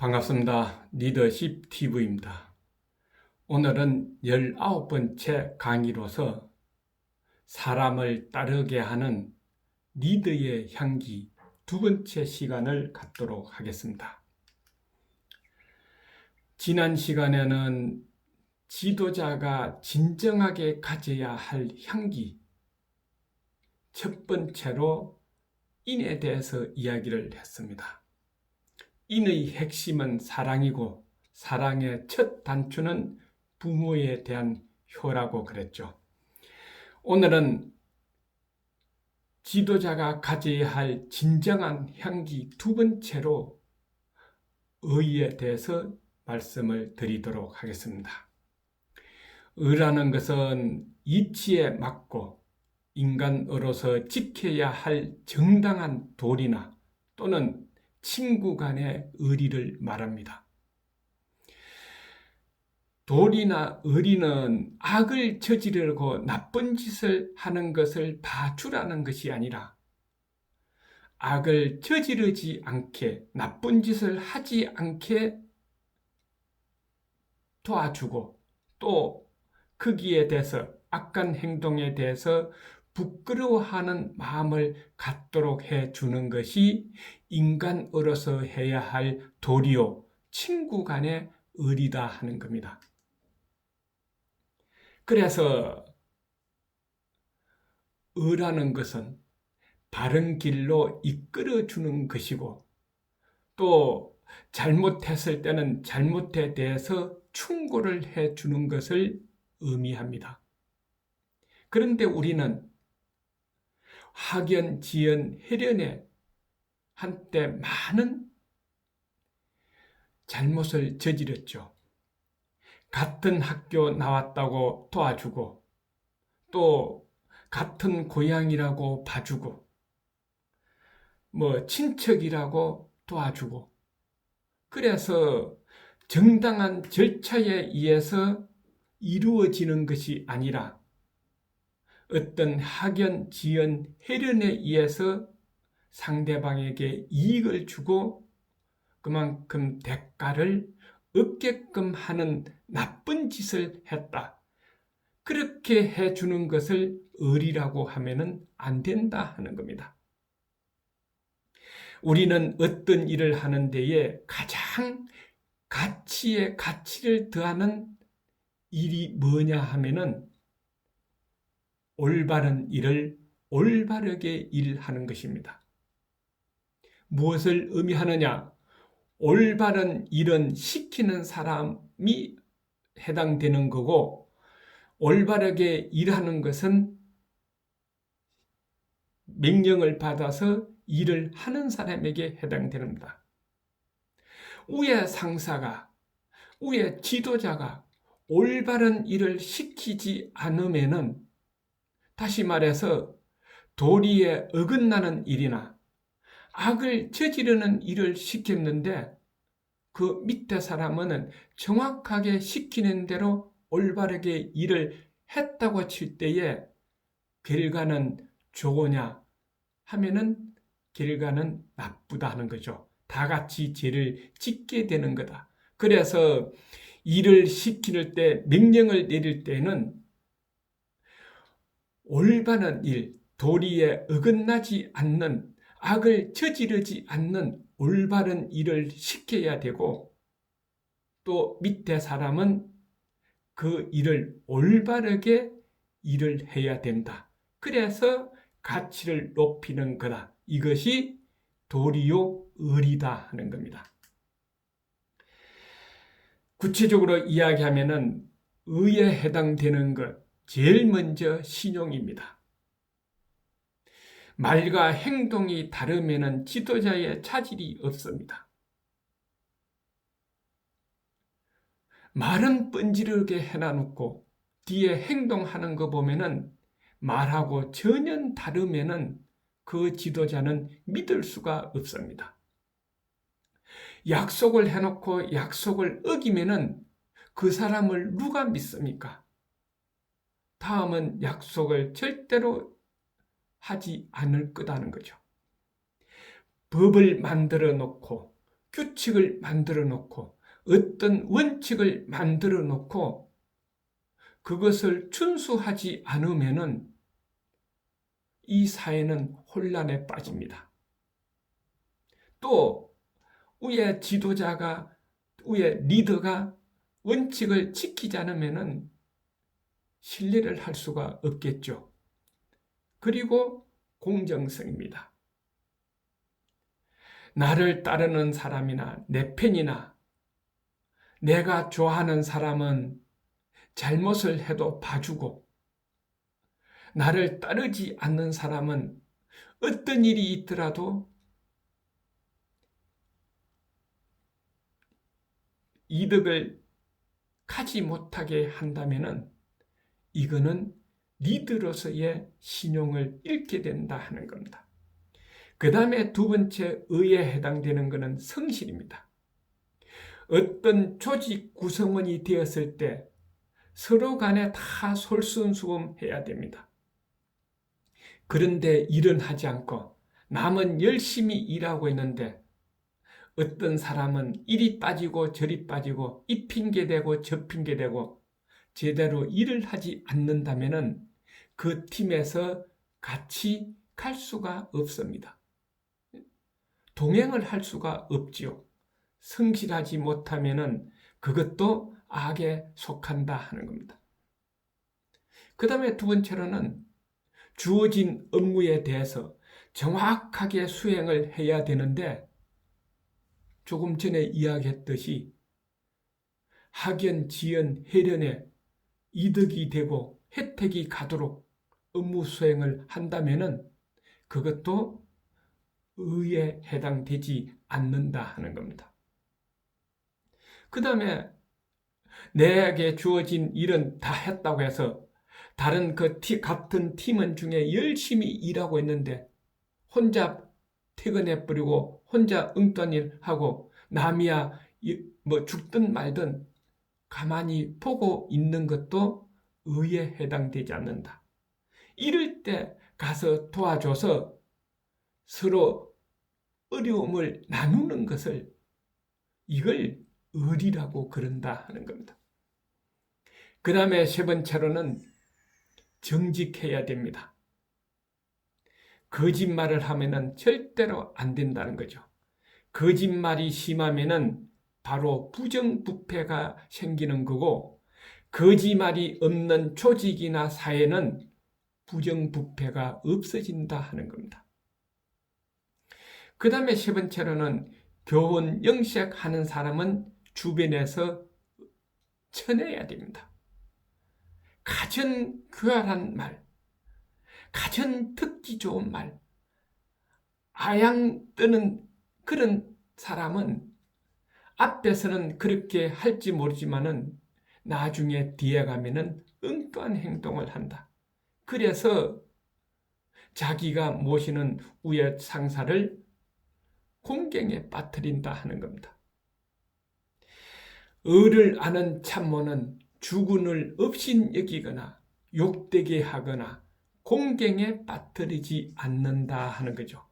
반갑습니다. 리더십 TV입니다. 오늘은 19번째 강의로서 사람을 따르게 하는 리더의 향기 두 번째 시간을 갖도록 하겠습니다. 지난 시간에는 지도자가 진정하게 가져야 할 향기 첫 번째로 인에 대해서 이야기를 했습니다. 인의 핵심은 사랑이고 사랑의 첫 단추는 부모에 대한 효라고 그랬죠. 오늘은 지도자가 가져야 할 진정한 향기 두 번째로 의에 대해서 말씀을 드리도록 하겠습니다. 의라는 것은 이치에 맞고 인간으로서 지켜야 할 정당한 도리나 또는 친구 간의 의리를 말합니다. 도리나 의리는 악을 저지르고 나쁜 짓을 하는 것을 봐주라는 것이 아니라 악을 저지르지 않게 나쁜 짓을 하지 않게 도와주고 또 거기에 대해서 악한 행동에 대해서 부끄러워하는 마음을 갖도록 해주는 것이 인간으로서 해야 할 도리요 친구 간의 의리다 하는 겁니다. 그래서 의라는 것은 바른 길로 이끌어주는 것이고 또 잘못했을 때는 잘못에 대해서 충고를 해주는 것을 의미합니다. 그런데 우리는 학연, 지연, 해련에 한때 많은 잘못을 저질렀죠. 같은 학교 나왔다고 도와주고 또 같은 고향이라고 봐주고 친척이라고 도와주고 그래서 정당한 절차에 의해서 이루어지는 것이 아니라 어떤 학연, 지연, 해련에 의해서 상대방에게 이익을 주고 그만큼 대가를 얻게끔 하는 나쁜 짓을 했다. 그렇게 해주는 것을 의리라고 하면 안 된다 하는 겁니다. 우리는 어떤 일을 하는 데에 가장 가치에 가치를 더하는 일이 뭐냐 하면은 올바른 일을 올바르게 일하는 것입니다. 무엇을 의미하느냐? 올바른 일은 시키는 사람이 해당되는 거고 올바르게 일하는 것은 명령을 받아서 일을 하는 사람에게 해당됩니다. 위에 상사가, 위에 지도자가 올바른 일을 시키지 않으면은 다시 말해서 도리에 어긋나는 일이나 악을 저지르는 일을 시켰는데 그 밑에 사람은 정확하게 시키는 대로 올바르게 일을 했다고 칠 때에 결과는 좋으냐 하면은 결과는 나쁘다 하는 거죠. 다 같이 죄를 짓게 되는 거다. 그래서 일을 시킬 때 명령을 내릴 때는 올바른 일, 도리에 어긋나지 않는 악을 저지르지 않는 올바른 일을 시켜야 되고 또 밑에 사람은 그 일을 올바르게 일을 해야 된다. 그래서 가치를 높이는 거다. 이것이 도리요 의리다 하는 겁니다. 구체적으로 이야기하면은 의에 해당되는 것 제일 먼저 신용입니다. 말과 행동이 다르면은 지도자의 차질이 없습니다. 말은 뻔지르게 해놔놓고 뒤에 행동하는 거 보면은 말하고 전혀 다르면은 그 지도자는 믿을 수가 없습니다. 약속을 해놓고 약속을 어기면은 그 사람을 누가 믿습니까? 다음은 약속을 절대로 하지 않을 거다는 거죠. 법을 만들어 놓고 규칙을 만들어 놓고 어떤 원칙을 만들어 놓고 그것을 준수하지 않으면은 이 사회는 혼란에 빠집니다. 또 위에 지도자가, 위에 리더가 원칙을 지키지 않으면은 신뢰를 할 수가 없겠죠. 그리고 공정성입니다. 나를 따르는 사람이나 내 편이나 내가 좋아하는 사람은 잘못을 해도 봐주고, 나를 따르지 않는 사람은 어떤 일이 있더라도 이득을 가지 못하게 한다면은 이거는 리더로서의 신용을 잃게 된다 하는 겁니다. 그 다음에 두 번째 의에 해당되는 것은 성실입니다. 어떤 조직 구성원이 되었을 때 서로 간에 다 솔선수범해야 됩니다. 그런데 일은 하지 않고 남은 열심히 일하고 있는데 어떤 사람은 이리 빠지고 저리 빠지고 이 핑계대고 저 핑계대고 제대로 일을 하지 않는다면 그 팀에서 같이 갈 수가 없습니다. 동행을 할 수가 없지요. 성실하지 못하면 그것도 악에 속한다 하는 겁니다. 그 다음에 두 번째로는 주어진 업무에 대해서 정확하게 수행을 해야 되는데, 조금 전에 이야기했듯이 학연, 지연, 해련에 이득이 되고 혜택이 가도록 업무 수행을 한다면 그것도 의에 해당되지 않는다 하는 겁니다. 그 다음에 내게 주어진 일은 다 했다고 해서 다른 같은 팀원 중에 열심히 일하고 있는데 혼자 퇴근해버리고 혼자 엉뚱한 일 하고 남이야 뭐 죽든 말든 가만히 보고 있는 것도 의에 해당되지 않는다. 이럴 때 가서 도와줘서 서로 어려움을 나누는 것을, 이걸 의리라고 그런다 하는 겁니다. 그 다음에 세 번째로는 정직해야 됩니다. 거짓말을 하면은 절대로 안 된다는 거죠. 거짓말이 심하면은 바로 부정부패가 생기는 거고, 거짓말이 없는 조직이나 사회는 부정부패가 없어진다 하는 겁니다. 그 다음에 세 번째로는 교훈 영색하는 사람은 주변에서 쳐내야 됩니다. 가장 교활한 말, 가장 듣기 좋은 말, 아양 뜨는 그런 사람은 앞에서는 그렇게 할지 모르지만은 나중에 뒤에 가면은 엉뚱한 행동을 한다. 그래서 자기가 모시는 위의 상사를 공경에 빠뜨린다 하는 겁니다. 의를 아는 참모는 주군을 업신여기거나 욕되게 하거나 공경에 빠뜨리지 않는다 하는 거죠.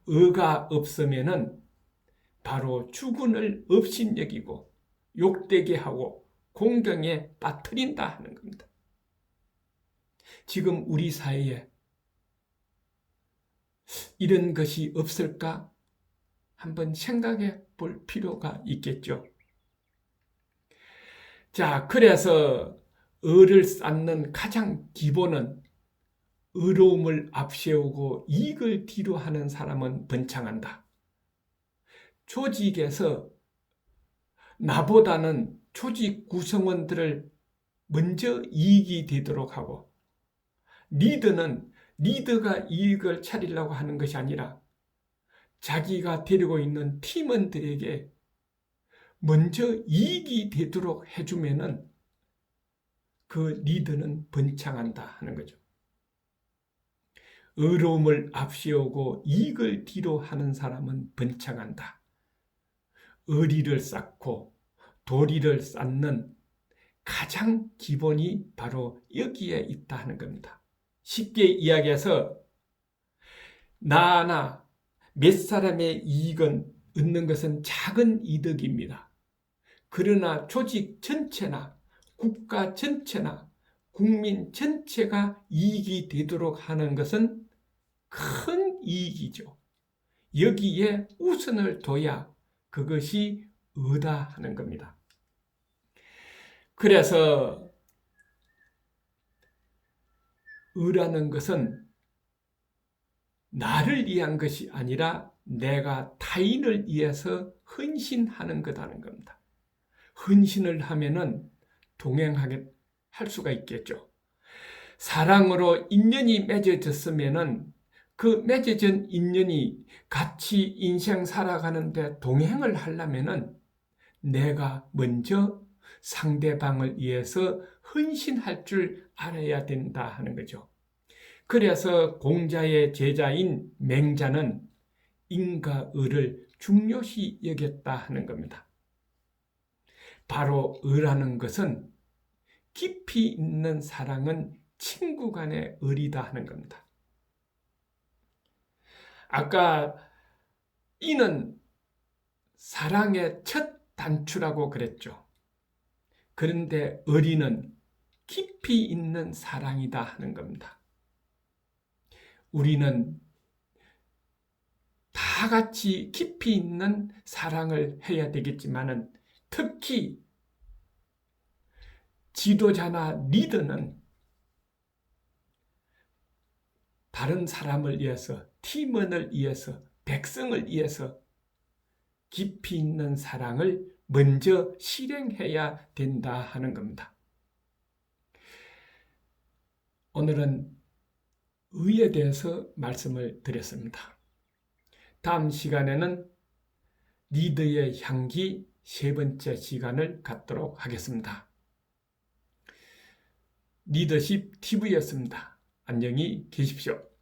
의가 없으면은 바로 주군을 업신여기고 욕되게 하고 공경에 빠뜨린다 하는 겁니다. 지금 우리 사회에 이런 것이 없을까? 한번 생각해 볼 필요가 있겠죠. 자, 그래서 의를 쌓는 가장 기본은 의로움을 앞세우고 이익을 뒤로 하는 사람은 번창한다. 조직에서 나보다는 조직 구성원들을 먼저 이익이 되도록 하고, 리더는 리더가 이익을 차리려고 하는 것이 아니라 자기가 데리고 있는 팀원들에게 먼저 이익이 되도록 해주면은 그 리더는 번창한다 하는 거죠. 의로움을 앞세우고 이익을 뒤로 하는 사람은 번창한다. 의리를 쌓고 도리를 쌓는 가장 기본이 바로 여기에 있다 하는 겁니다. 쉽게 이야기해서 나나 몇 사람의 이익은 얻는 것은 작은 이득입니다. 그러나 조직 전체나 국가 전체나 국민 전체가 이익이 되도록 하는 것은 큰 이익이죠. 여기에 우선을 둬야 그것이 의다 하는 겁니다. 그래서 의라는 것은 나를 위한 것이 아니라 내가 타인을 위해서 헌신하는 거다는 겁니다. 헌신을 하면은 동행하게 할 수가 있겠죠. 사랑으로 인연이 맺어졌으면은 그 맺어진 인연이 같이 인생 살아가는데 동행을 하려면은 내가 먼저 상대방을 위해서 헌신할 줄 알아야 된다 하는 거죠. 그래서 공자의 제자인 맹자는 인과 의를 중요시 여겼다 하는 겁니다. 바로 의라는 것은 깊이 있는 사랑은 친구 간의 의리다 하는 겁니다. 아까 이는 사랑의 첫 단추라고 그랬죠. 그런데 의리는 깊이 있는 사랑이다 하는 겁니다. 우리는 다 같이 깊이 있는 사랑을 해야 되겠지만은 특히 지도자나 리더는 다른 사람을 위해서, 팀원을 위해서, 백성을 위해서 깊이 있는 사랑을 먼저 실행해야 된다 하는 겁니다. 오늘은 의에 대해서 말씀을 드렸습니다. 다음 시간에는 리더의 향기 세 번째 시간을 갖도록 하겠습니다. 리더십 TV였습니다. 안녕히 계십시오.